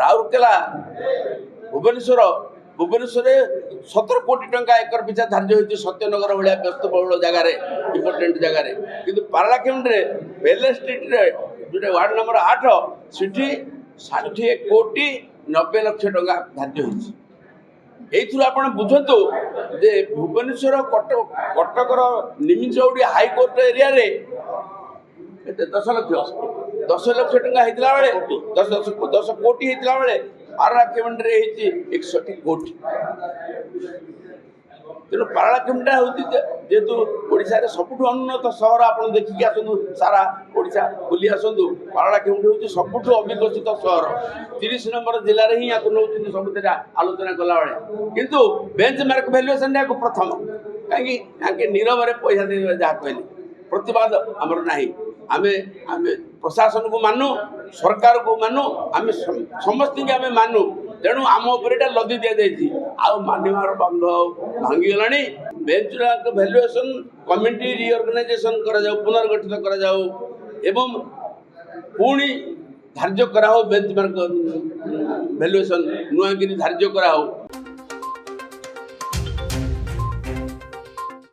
राउरकेला भुवनेश्वर भुवनेश्वर 17 कोटी टंका एकर पिछा धार्य होती सत्यनगर भाया व्यस्तबहुल जगार इम्पोर्टेंट जगार कि पारलाखेमुंडी बेले स्ट्रीट जो वार्ड नंबर 8 सिटी 60 कोटी 90 लाख टंका धार्य होती ये बुझतु जे भुवनेश्वर कटकर निमिचौड़ी हाईकोर्ट एरिया रे 10 लाख टंका होता बेले 10 कोटी होता बेले पारलाखेमुंडी 61 कोटी तेणु पारलाखेमुंडी हूँ जेहेतु ओडिशा सबुठ उन्नत सहर आप देखिए आसतु सारा ओडिशा बुली आसतु पारलाखेमुंडी हूँ सबुठ अविकसित सहर 30 नंबर जिले में ही या नौ सब आलोचना कला बेले किंतु बेंचमार्क वैल्यूएशन या प्रथम कहीं नीरव पैसा दे जहाँ कहली प्रतिवाद आमर ना आम प्रशासन को मानु सरकार को मानु आम समस्त आम मानु तेणु आम उपर लदी दि जाती मानवार बंध भांगीगला बेंचमार्क वैल्यूएशन कमिटी रिअर्गनाइजेशन पुनर्गठित एवं पुणी धार्य कराओ बेंचमार्क वैल्यूएशन नुआगिरी धार्य कराओ